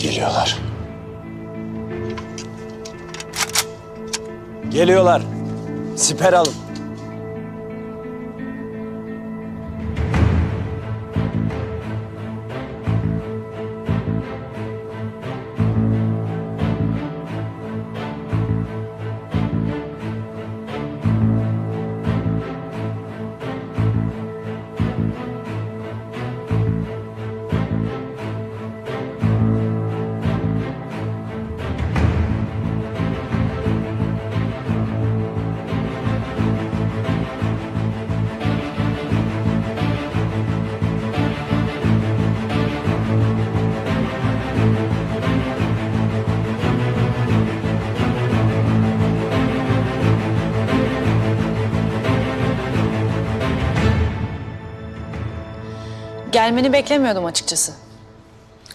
Geliyorlar. Geliyorlar. Siper alın. Gelmeni beklemiyordum açıkçası.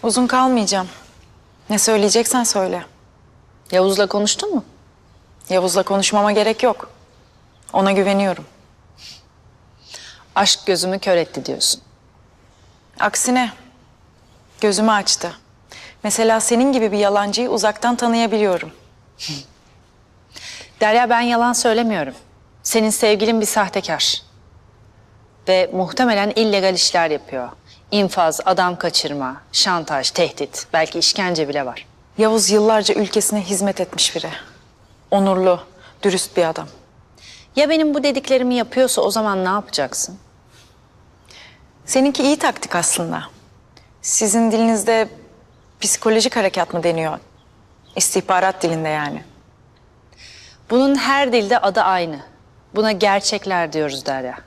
Uzun kalmayacağım. Ne söyleyeceksen söyle. Yavuz'la konuştun mu? Yavuz'la konuşmama gerek yok. Ona güveniyorum. Aşk gözümü kör etti diyorsun. Aksine gözümü açtı. Mesela senin gibi bir yalancıyı uzaktan tanıyabiliyorum. Derya, ben yalan söylemiyorum. Senin sevgilin bir sahtekar. Ve muhtemelen illegal işler yapıyor. İnfaz, adam kaçırma, şantaj, tehdit, belki işkence bile var. Yavuz yıllarca ülkesine hizmet etmiş biri. Onurlu, dürüst bir adam. Ya benim bu dediklerimi yapıyorsa o zaman ne yapacaksın? Seninki iyi taktik aslında. Sizin dilinizde psikolojik harekat mı deniyor? İstihbarat dilinde yani. Bunun her dilde adı aynı. Buna gerçekler diyoruz Derya.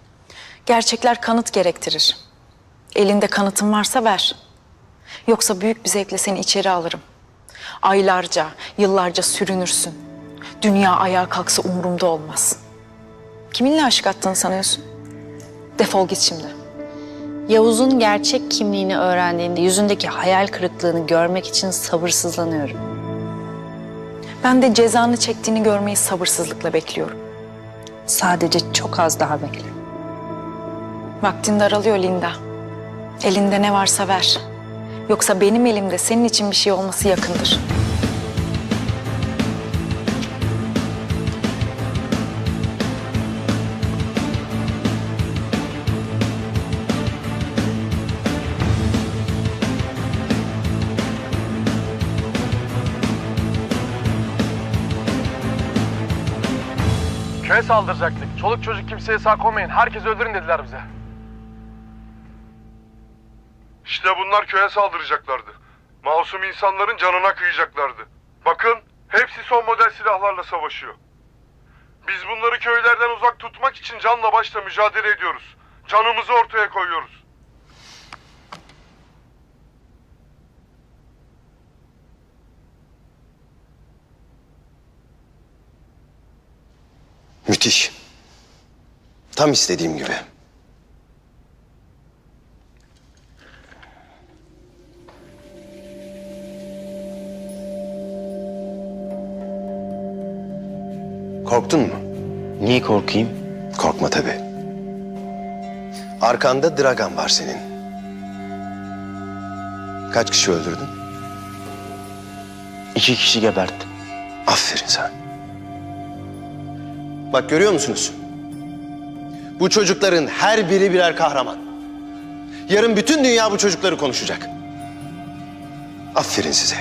Gerçekler kanıt gerektirir. Elinde kanıtın varsa ver. Yoksa büyük bir zevkle seni içeri alırım. Aylarca, yıllarca sürünürsün. Dünya ayağa kalksa umurumda olmaz. Kiminle aşık attığını sanıyorsun? Defol git şimdi. Yavuz'un gerçek kimliğini öğrendiğinde yüzündeki hayal kırıklığını görmek için sabırsızlanıyorum. Ben de cezanı çektiğini görmeyi sabırsızlıkla bekliyorum. Sadece çok az daha bekle. Vaktin daralıyor Linda. Elinde ne varsa ver. Yoksa benim elimde senin için bir şey olması yakındır. Köye saldıracaktık. Çoluk çocuk kimseye sağ koymayın. Herkesi öldürün dediler bize. İşte bunlar köye saldıracaklardı. Masum insanların canına kıyacaklardı. Bakın, hepsi son model silahlarla savaşıyor. Biz bunları köylerden uzak tutmak için canla başla mücadele ediyoruz. Canımızı ortaya koyuyoruz. Müthiş. Tam istediğim gibi. Korktun mu? Niye korkayım? Korkma tabii. Arkanda Dragan var senin. Kaç kişi öldürdün? 2 kişi geberttim. Aferin sana. Bak görüyor musunuz? Bu çocukların her biri birer kahraman. Yarın bütün dünya bu çocukları konuşacak. Aferin size.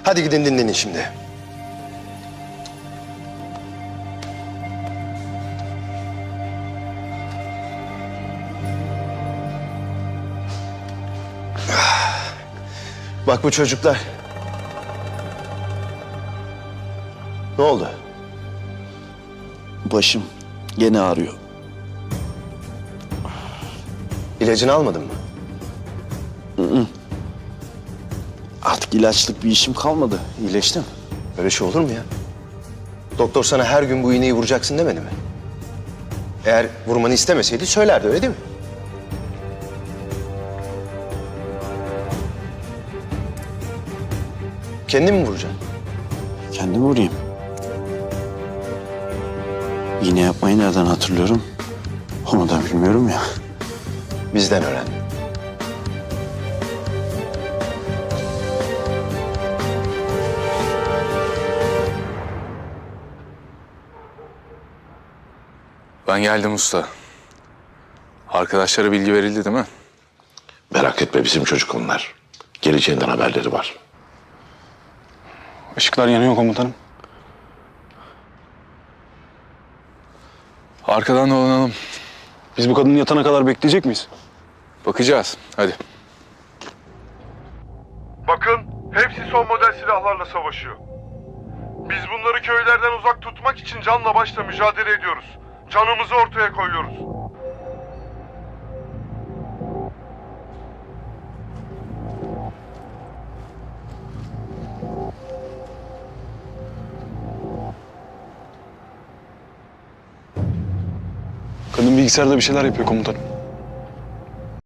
Hadi gidin dinlenin şimdi. Bak bu çocuklar. Ne oldu? Başım gene ağrıyor. İlacını almadın mı? Artık ilaçlık bir işim kalmadı. İyileştim. Öyle şey olur mu ya? Doktor sana her gün bu iğneyi vuracaksın demedi mi? Eğer vurmanı istemeseydi söylerdi, öyle değil mi? Kendin mi vuracaksın? Kendim vurayım. İğne yapmayı nereden hatırlıyorum? Onu da bilmiyorum ya. Bizden öğren. Ben geldim usta. Arkadaşlara bilgi verildi değil mi? Merak etme, bizim çocuk onlar. Geleceğinden haberleri var. Işıklar yanıyor komutanım. Arkadan dolanalım. Biz bu kadının yatana kadar bekleyecek miyiz? Bakacağız. Hadi. Bakın, hepsi son model silahlarla savaşıyor. Biz bunları köylerden uzak tutmak için canla başla mücadele ediyoruz. Canımızı ortaya koyuyoruz. Kadın bilgisayarda bir şeyler yapıyor komutanım.